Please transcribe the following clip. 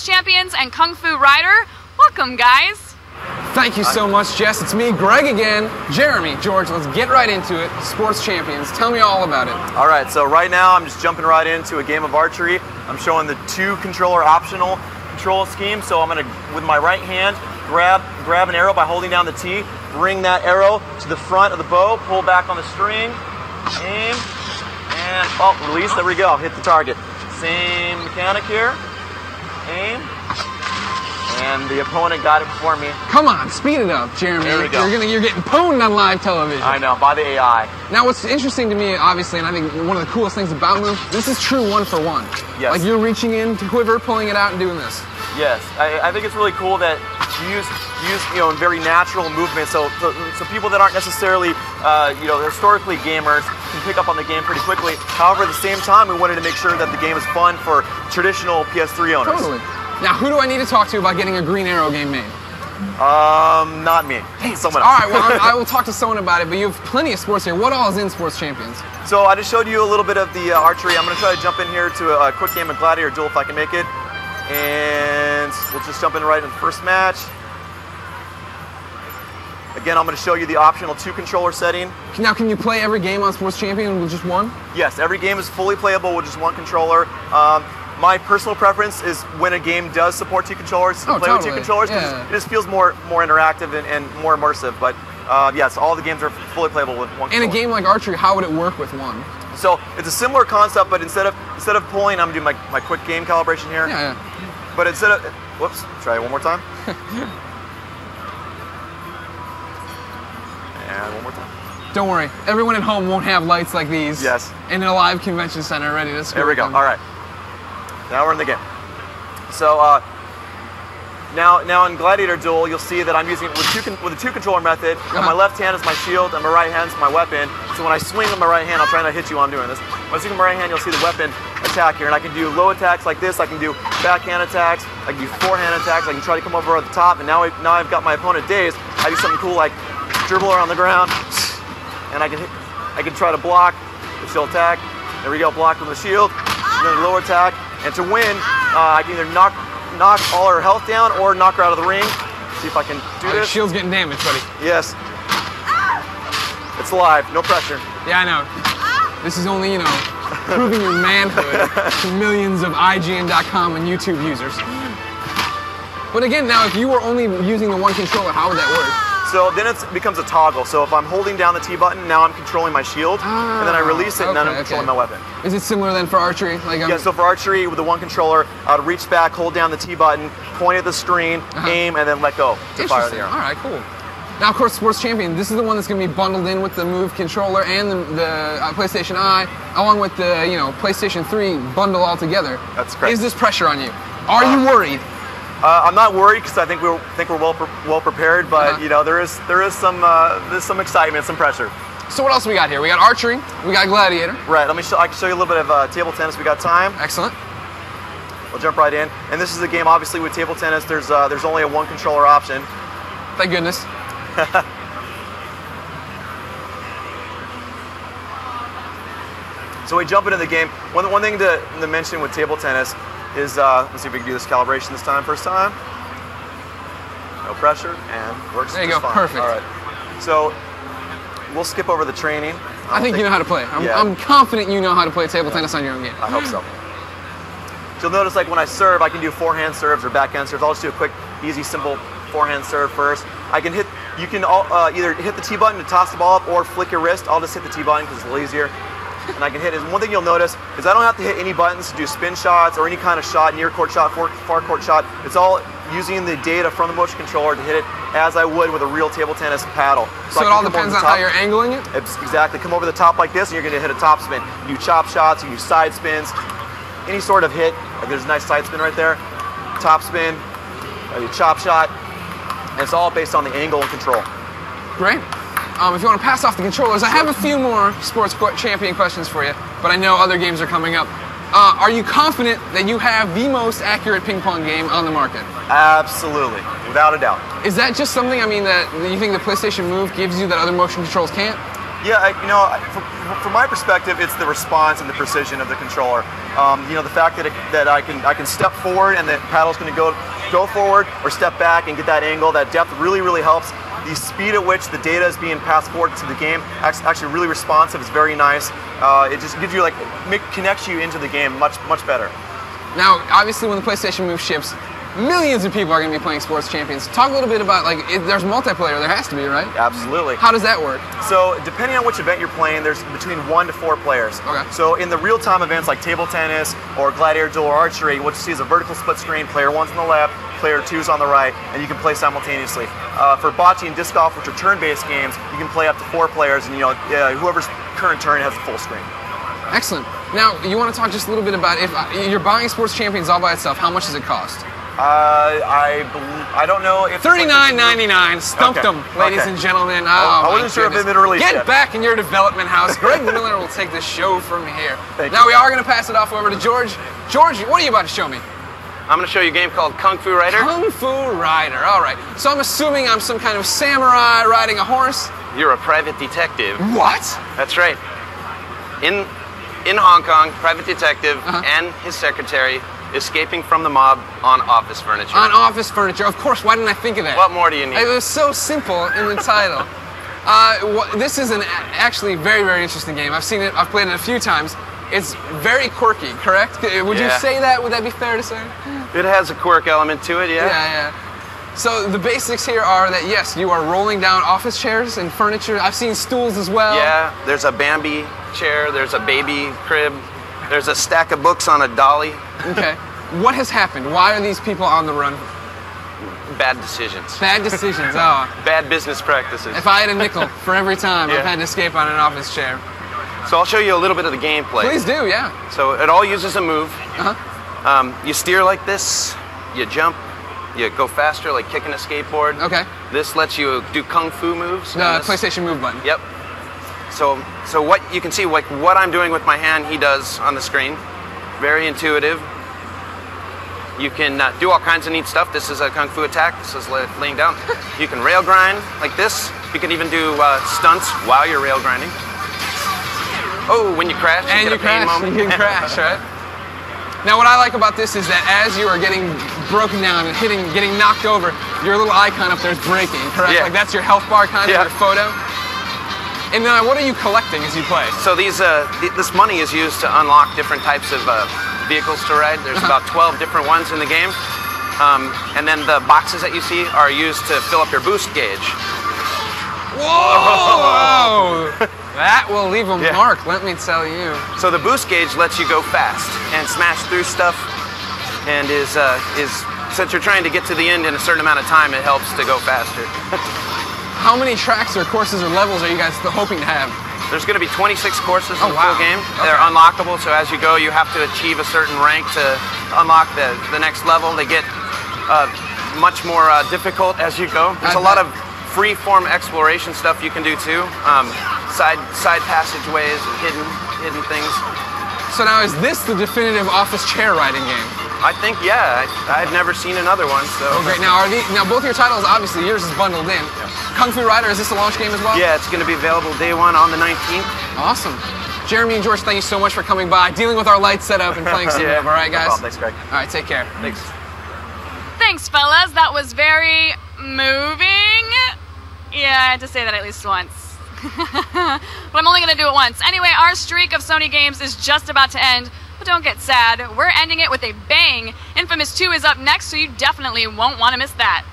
Sports Champions and Kung Fu Rider. Welcome, guys. Thank you so much, Jess. It's me, Greg again. Jeremy, George, let's get right into it. Sports Champions, tell me all about it. All right, so right now I'm just jumping right into a game of archery. I'm showing the 2-controller optional control scheme. So I'm gonna, with my right hand, grab an arrow by holding down the T, bring that arrow to the front of the bow, pull back on the string, aim, and release, there we go, hit the target. Same mechanic here, aim, and the opponent got it before me. Come on, speed it up, Jeremy. There we go. You're getting pwned on live television. I know, by the AI. Now, what's interesting to me, obviously, and I think one of the coolest things about Move, this is true 1-for-1. Yes. Like you're reaching in to quiver, pulling it out, and doing this. Yes, I think it's really cool that you use very natural movement. So people that aren't necessarily historically gamers can pick up on the game pretty quickly. However, at the same time, we wanted to make sure that the game is fun for traditional PS3 owners. Totally. Now, who do I need to talk to about getting a Green Arrow game made? Not me. Someone else. All right, well, I will talk to someone about it, but you have plenty of sports here. What all is in Sports Champions? So I just showed you a little bit of the archery. I'm going to try to jump in here to a quick game of Gladiator Duel if I can make it. And we'll just jump in right in the first match. Again, I'm going to show you the optional 2-controller setting. Now, can you play every game on Sports Champion with just one? Yes, every game is fully playable with just 1 controller. My personal preference is when a game does support 2 controllers, to play with 2 controllers, because it just feels more interactive and more immersive. But yes, all the games are fully playable with 1 controller. In a game like archery, how would it work with one? So it's a similar concept, but instead of pulling, I'm going to do my quick game calibration here. Yeah. But instead of, whoops, try it one more time. And one more time. Don't worry, everyone at home won't have lights like these. Yes. In a live convention center ready to score. There we go, them. all right. Now we're in the game. So now in Gladiator Duel, you'll see that I'm using it with a 2-controller method. And my left hand is my shield, and my right hand is my weapon. So when I swing with my right hand, I'll try not to hit you while I'm doing this. When I swing with my right hand, you'll see the weapon attack here. And I can do low attacks like this. I can do backhand attacks. I can do forehand attacks. I can try to come over at the top. And now I've got my opponent dazed. I do something cool like dribble her on the ground, and I can try to block the shield attack. There we go, block with the shield. And then the lower attack. And to win, I can either knock all her health down or knock her out of the ring. See if I can do this. Your shield's getting damaged, buddy. Yes. It's live, no pressure. Yeah, I know. This is only, proving your manhood to millions of IGN.com and YouTube users. But again, now if you were only using the 1 controller, how would that work? So then it becomes a toggle. So if I'm holding down the T button, now I'm controlling my shield, and then I release it, and then I'm controlling my weapon. Is it similar then for archery? Yeah, so for archery, with the 1 controller, I would reach back, hold down the T button, point at the screen, aim, and then let go to fire the arrow. All right, cool. Now, of course, Sports Champion, this is the one that's going to be bundled in with the Move controller and the PlayStation Eye, along with the PlayStation 3 bundle all together. That's correct. Is this pressure on you? Are you worried? I'm not worried because I think we're well prepared, but there is some excitement, some pressure. So what else we got here? We got archery, we got Gladiator. Right. I can show you a little bit of table tennis. We got time. Excellent. We'll jump right in. And this is a game, obviously, with table tennis. There's only a 1 controller option. Thank goodness. So we jump into the game. One thing to mention with table tennis is, let's see if we can do this calibration this time. First time. No pressure, and works. There you go, fine. perfect. All right. So we'll skip over the training. I think you know how to play. I'm confident you know how to play table tennis on your own game. I hope so. So you'll notice, like when I serve, I can do forehand serves or backhand serves. I'll just do a quick, easy, simple forehand serve first. You can either hit the T button to toss the ball up or flick your wrist. I'll just hit the T button because it's a little easier. And I can hit it. And one thing you'll notice is I don't have to hit any buttons to do spin shots or any kind of shot, near court shot, far court shot. It's all using the data from the motion controller to hit it as I would with a real table tennis paddle. So it all depends on how you're angling it? Exactly. Come over the top like this and you're going to hit a top spin. You do chop shots, you do side spins, any sort of hit. Like there's a nice side spin right there. Top spin, you chop shot. And it's all based on the angle and control. Great. If you want to pass off the controllers, I have a few more Sports Champion questions for you, but I know other games are coming up. Are you confident that you have the most accurate ping pong game on the market? Absolutely, without a doubt. Is that just something, that you think the PlayStation Move gives you that other motion controls can't? Yeah, from my perspective, it's the response and the precision of the controller. The fact that I can step forward and the paddle's going to go forward or step back and get that angle, that depth really helps. The speed at which the data is being passed forward to the game, actually really responsive. It's very nice. It just gives you connects you into the game much better. Now, obviously, when the PlayStation Move ships, millions of people are going to be playing Sports Champions. Talk a little bit about, there's multiplayer, there has to be, right? Absolutely. How does that work? So, depending on which event you're playing, there's between 1 to 4 players. Okay. So, in the real-time events like table tennis or gladiator duel or archery, what you see is a vertical split screen, player 1's on the left, player 2's on the right, and you can play simultaneously. For bocce and disc golf, which are turn-based games, you can play up to 4 players, and whoever's current turn has the full screen. Excellent. Now, you want to talk just a little bit about, if you're buying Sports Champions all by itself, how much does it cost? I don't know if $39.99. Stumped them, ladies and gentlemen. I wasn't sure if it had been released Get yet. back in your development house. Greg Miller will take the show from here. Thank now you. we are going to pass it off over to George. George, what are you about to show me? I'm going to show you a game called Kung Fu Rider. Kung Fu Rider. All right. So I'm assuming I'm some kind of samurai riding a horse. You're a private detective. What? That's right. In Hong Kong, private detective and his secretary escaping from the mob on office furniture. On office furniture. Of course. Why didn't I think of that? What more do you need? It was so simple in the title. This is an actually very interesting game. I've seen it. I've played it a few times. It's very quirky, correct? Would you say that? Would that be fair to say? It has a quirk element to it, yeah. Yeah. So the basics here are that, yes, you are rolling down office chairs and furniture. I've seen stools as well. Yeah, there's a Bambi chair, there's a baby crib, there's a stack of books on a dolly. Okay. What has happened? Why are these people on the run? Bad decisions. Bad decisions, oh. Bad business practices. If I had a nickel for every time I've had to escape on an office chair. So I'll show you a little bit of the gameplay. Please do, yeah. So it all uses a move. You steer like this, you jump, you go faster like kicking a skateboard. Okay. This lets you do kung fu moves. The PlayStation Move button. Yep. So what you can see, what I'm doing with my hand, he does on the screen. Very intuitive. You can do all kinds of neat stuff. This is a kung fu attack. This is laying down. You can rail grind like this. You can even do stunts while you're rail grinding. Oh, when you crash, you get a pain moment. You can crash, right? Now, what I like about this is that as you are getting broken down and getting knocked over, your little icon up there is breaking, correct? Yeah. Like that's your health bar kind of your photo. And then what are you collecting as you play? So this money is used to unlock different types of vehicles to ride. There's about 12 different ones in the game. And then the boxes that you see are used to fill up your boost gauge. Whoa! That will leave a mark, let me tell you. So the boost gauge lets you go fast and smash through stuff, and since you're trying to get to the end in a certain amount of time, it helps to go faster. How many tracks or courses or levels are you guys hoping to have? There's going to be 26 courses in the full game. Okay. They're unlockable, so as you go, you have to achieve a certain rank to unlock the next level. They get much more difficult as you go. There's a lot of free-form exploration stuff you can do too. Side passageways and hidden things. So now, is this the definitive office chair riding game? I think, yeah. I've never seen another one, so. Oh, great. Now, now both your titles, obviously, yours is bundled in. Kung Fu Rider, is this a launch game as well? Yeah, it's going to be available day one on the 19th. Awesome. Jeremy and George, thank you so much for coming by, dealing with our light setup and playing some Move. All right, guys? Thanks, Greg. All right, take care. Thanks. Thanks, fellas. That was very moving. Yeah, I had to say that at least once. But I'm only going to do it once. Anyway, our streak of Sony games is just about to end, but don't get sad. We're ending it with a bang. Infamous 2 is up next, so you definitely won't want to miss that.